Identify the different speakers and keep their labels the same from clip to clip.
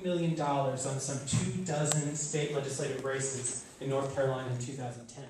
Speaker 1: million on some 24 state legislative races in North Carolina in 2010.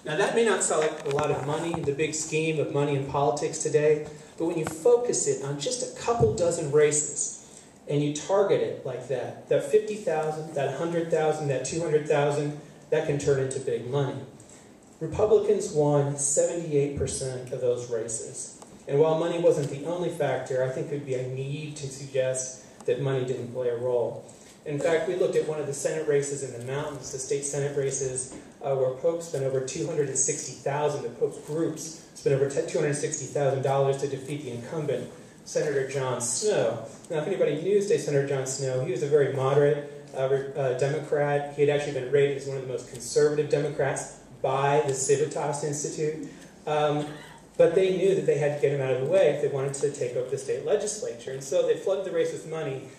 Speaker 1: Now that may not sound like a lot of money in the big scheme of money in politics today, but when you focus it on just a couple dozen races, and you target it like that 50,000, that 100,000, that 200,000, that can turn into big money. Republicans won 78% of those races. And while money wasn't the only factor, I think it would be naive to suggest that money didn't play a role. In fact, we looked at one of the Senate races in the mountains, the state Senate races, where Pope spent over $260,000, the Pope's groups spent over $260,000 to defeat the incumbent, Senator John Snow. Now, if anybody knew State Senator John Snow, he was a very moderate Democrat. He had actually been rated as one of the most conservative Democrats by the Civitas Institute. But they knew that they had to get him out of the way if they wanted to take over the state legislature. And so they flooded the race with money,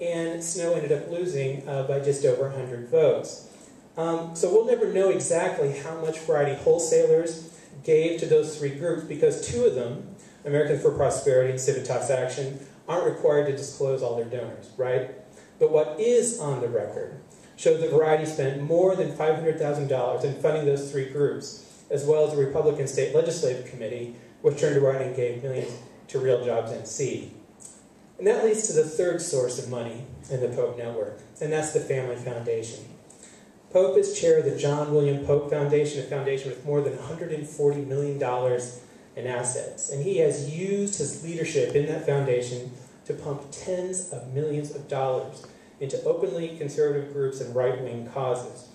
Speaker 1: and Snow ended up losing by just over 100 votes. So we'll never know exactly how much variety wholesalers gave to those three groups, because two of them, Americans for Prosperity and Civitas Action, aren't required to disclose all their donors, right? But what is on the record shows that Variety spent more than $500,000 in funding those three groups, as well as the Republican State Legislative Committee, which turned around and gave millions to Real Jobs NC. And that leads to the third source of money in the Pope network, and that's the Family Foundation. Pope is chair of the John William Pope Foundation, a foundation with more than $140 million in assets. And he has used his leadership in that foundation to pump tens of millions of dollars into openly conservative groups and right-wing causes.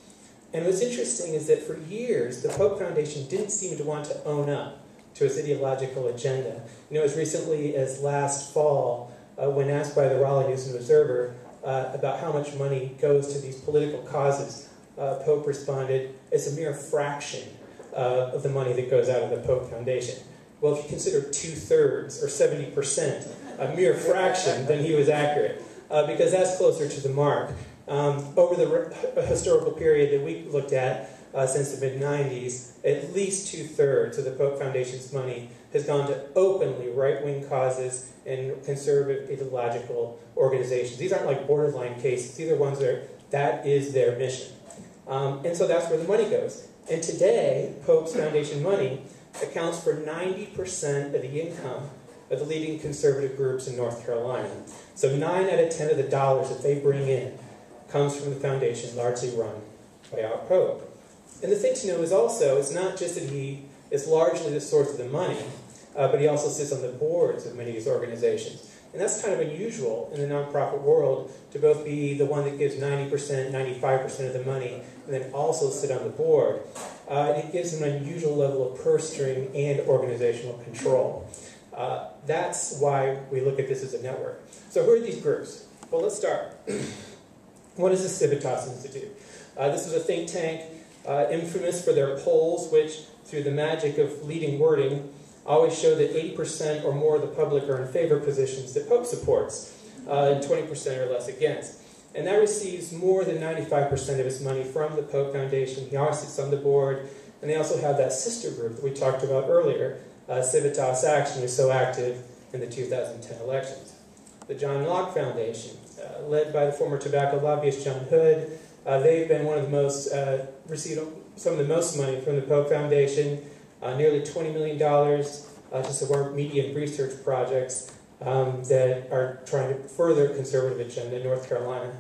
Speaker 1: And what's interesting is that for years, the Pope Foundation didn't seem to want to own up to its ideological agenda. You know, as recently as last fall, when asked by the Raleigh News and Observer about how much money goes to these political causes, Pope responded, it's a mere fraction of the money that goes out of the Pope Foundation. Well, if you consider 2/3 or 70% a mere fraction, then he was accurate, because that's closer to the mark. Over the historical period that we looked at since the mid-90s, at least 2/3 of the Pope Foundation's money has gone to openly right-wing causes and conservative ideological organizations. These aren't like borderline cases. These are ones that is their mission. And so that's where the money goes. And today, Pope's Foundation money accounts for 90% of the income of the leading conservative groups in North Carolina. So 9 out of 10 of the dollars that they bring in comes from the foundation, largely run by our Pope. And the thing to know is also, it's not just that he is largely the source of the money, but he also sits on the boards of many of these organizations. And that's kind of unusual in the nonprofit world, to both be the one that gives 90%, 95% of the money, and then also sit on the board. It gives him an unusual level of purse string and organizational control. That's why we look at this as a network. So who are these groups? Well, let's start. What is the Civitas Institute? This is a think tank infamous for their polls, which, through the magic of leading wording, always show that 80% or more of the public are in favor of positions that Pope supports, and 20% or less against. And that receives more than 95% of its money from the Pope Foundation. He also sits on the board, and they also have that sister group that we talked about earlier, Civitas Action, who was so active in the 2010 elections. The John Locke Foundation, led by the former tobacco lobbyist John Hood, they've been one of the most, received some of the most money from the Pope Foundation, nearly $20 million, to support media and research projects that are trying to further conservative agenda in North Carolina.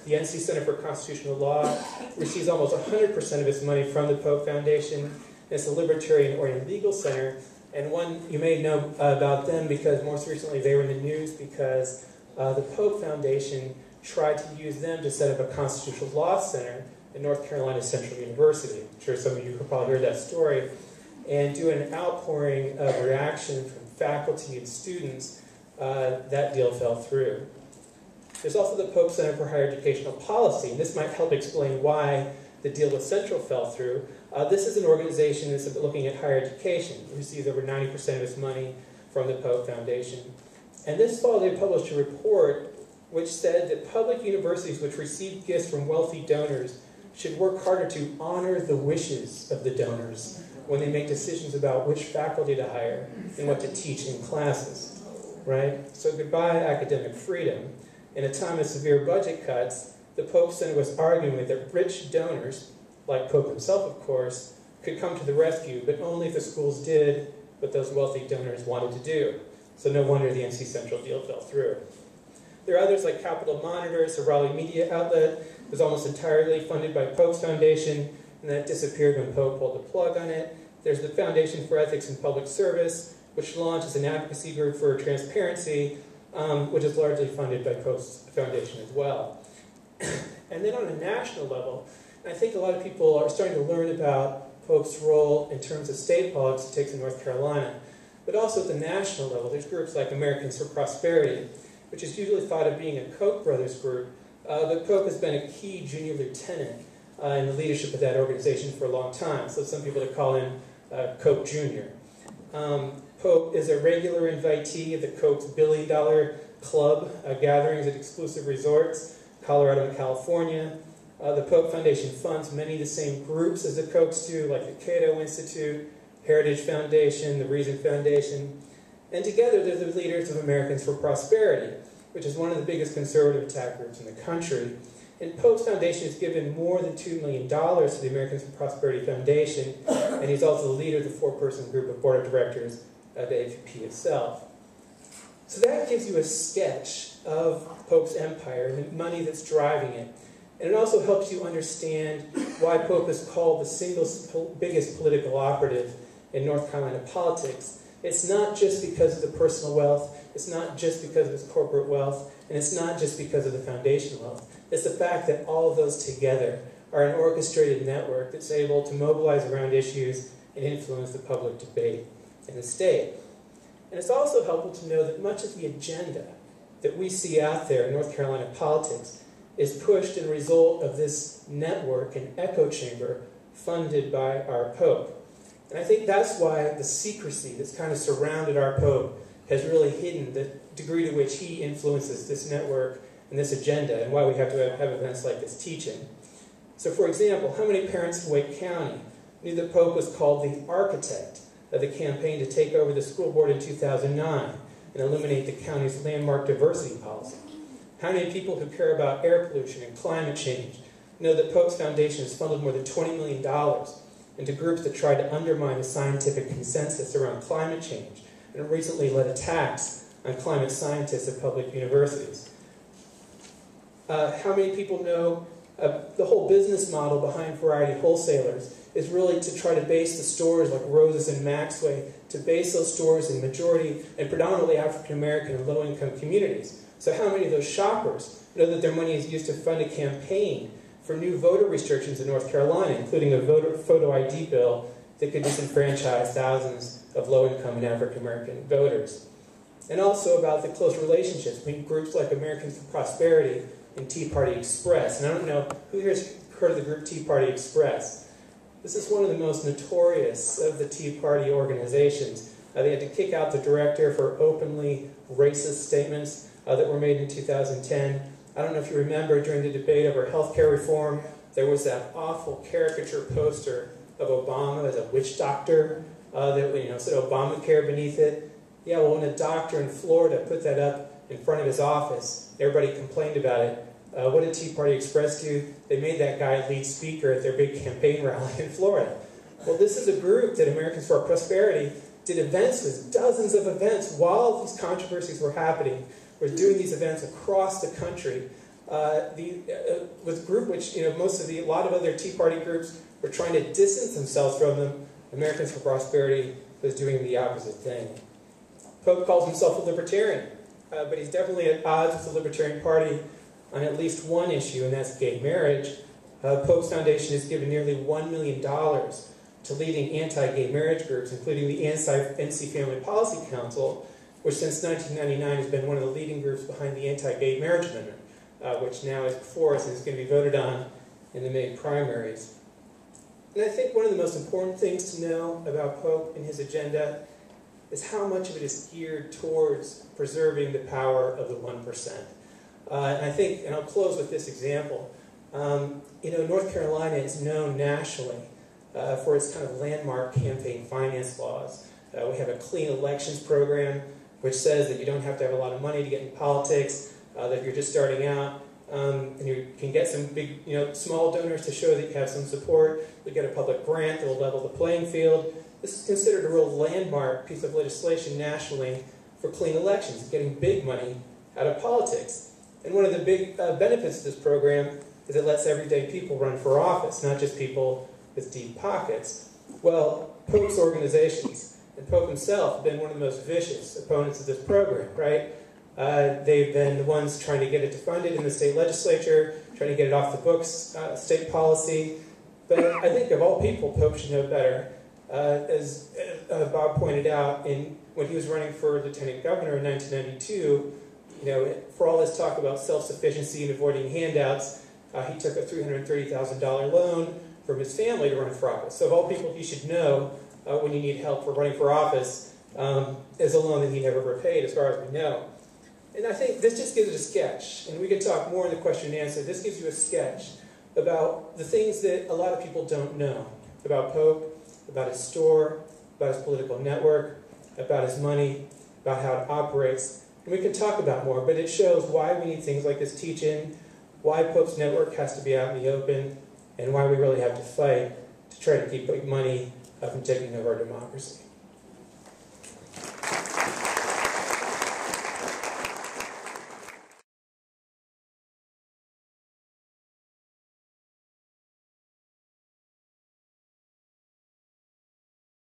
Speaker 1: The NC Center for Constitutional Law receives almost 100% of its money from the Pope Foundation. It's a libertarian-oriented legal center, and one you may know about them because most recently they were in the news because the Pope Foundation tried to use them to set up a constitutional law center at North Carolina Central University. I'm sure some of you have probably heard that story. And due to an outpouring of reaction from faculty and students, that deal fell through. There's also the Pope Center for Higher Educational Policy, and this might help explain why the deal with Central fell through. This is an organization that's looking at higher education. It receives over 90% of its money from the Pope Foundation. And this fall they published a report which said that public universities which receive gifts from wealthy donors should work harder to honor the wishes of the donors when they make decisions about which faculty to hire and what to teach in classes, right? So goodbye academic freedom. in a time of severe budget cuts, the Pope Center was arguing that rich donors, like Pope himself of course, could come to the rescue, but only if the schools did what those wealthy donors wanted to do. So no wonder the NC Central deal fell through. There are others like Capital Monitors, a Raleigh media outlet, was almost entirely funded by Pope's Foundation, and that disappeared when Pope pulled the plug on it. There's the Foundation for Ethics in Public Service, which launched an advocacy group for transparency, which is largely funded by Pope's Foundation as well. And then on a national level, I think a lot of people are starting to learn about Pope's role in terms of state politics in North Carolina. But also at the national level, there's groups like Americans for Prosperity, which is usually thought of being a Koch brothers group, but Pope has been a key junior lieutenant in the leadership of that organization for a long time. So some people call him Koch Jr. Pope is a regular invitee of the Koch's billion-dollar club gatherings at exclusive resorts, Colorado and California. The Pope Foundation funds many of the same groups as the Kochs do, like the Cato Institute, Heritage Foundation, the Reason Foundation. And together they're the leaders of Americans for Prosperity, which is one of the biggest conservative attack groups in the country. And Pope's Foundation has given more than $2 million to the Americans for Prosperity Foundation, and he's also the leader of the four-person group of board of directors of the AFP itself. So that gives you a sketch of Pope's empire and the money that's driving it. And it also helps you understand why Pope is called the single biggest political operative in North Carolina politics. It's not just because of the personal wealth, it's not just because of his corporate wealth, and it's not just because of the foundation wealth. It's the fact that all of those together are an orchestrated network that's able to mobilize around issues and influence the public debate in the state. And it's also helpful to know that much of the agenda that we see out there in North Carolina politics is pushed as a result of this network and echo chamber funded by our Pope. And I think that's why the secrecy that's kind of surrounded our Pope has really hidden the degree to which he influences this network and this agenda, and why we have to have events like this teaching. So for example, how many parents in Wake County knew that Pope was called the architect of the campaign to take over the school board in 2009 and eliminate the county's landmark diversity policy? How many people who care about air pollution and climate change know that Pope's Foundation has funded more than $20 million into groups that try to undermine the scientific consensus around climate change, and recently led attacks on climate scientists at public universities? How many people know the whole business model behind Variety Wholesalers is really to try to base the stores like Rose's and Maxway, to base those stores in majority and predominantly African American and low-income communities? So how many of those shoppers know that their money is used to fund a campaign for new voter restrictions in North Carolina, including a photo ID bill that could disenfranchise thousands of low-income and African American voters? And also about the close relationships between groups like Americans for Prosperity and Tea Party Express. And I don't know who here has heard of the group Tea Party Express. This is one of the most notorious of the Tea Party organizations. They had to kick out the director for openly racist statements that were made in 2010. I don't know if you remember, during the debate over health care reform, there was that awful caricature poster of Obama as a witch doctor that said Obamacare beneath it. Yeah, well, when a doctor in Florida put that up in front of his office, everybody complained about it. What did Tea Party Express do? They made that guy lead speaker at their big campaign rally in Florida. Well, this is a group that Americans for Prosperity did events with, dozens of events, while these controversies were happening. We're doing these events across the country. With a group which, a lot of other Tea Party groups were trying to distance themselves from them. Americans for Prosperity was doing the opposite thing. Pope calls himself a libertarian, but he's definitely at odds with the Libertarian Party on at least one issue, and that's gay marriage. Pope's Foundation has given nearly $1 million to leading anti-gay marriage groups, including the NC Family Policy Council, which since 1999 has been one of the leading groups behind the anti-gay marriage amendment, which now is before us and is going to be voted on in the May primaries. And I think one of the most important things to know about Pope and his agenda is how much of it is geared towards preserving the power of the 1%. And I think, and I'll close with this example, North Carolina is known nationally for its kind of landmark campaign finance laws. We have a clean elections program, which says that you don't have to have a lot of money to get in politics. that you're just starting out, and you can get some big, small donors to show that you have some support. You'll get a public grant that will level the playing field. This is considered a real landmark piece of legislation nationally for clean elections, getting big money out of politics. And one of the big benefits of this program is it lets everyday people run for office, not just people with deep pockets. Well, Pope's organizations and Pope himself have been one of the most vicious opponents of this program, right? They've been the ones trying to get it funded in the state legislature, trying to get it off the books, state policy. But I think of all people, Pope should know better. As Bob pointed out, when he was running for lieutenant governor in 1992, for all this talk about self-sufficiency and avoiding handouts, he took a $330,000 loan from his family to run for office. So of all people, he should know when you need help for running for office, is a loan that he never repaid, as far as we know. And I think this just gives it a sketch, and we can talk more in the question and answer. This gives you a sketch about the things that a lot of people don't know about Pope, about his store, about his political network, about his money, about how it operates. And we can talk about more, but it shows why we need things like this teach-in, why Pope's network has to be out in the open, and why we really have to fight to try to keep money from taking over our democracy.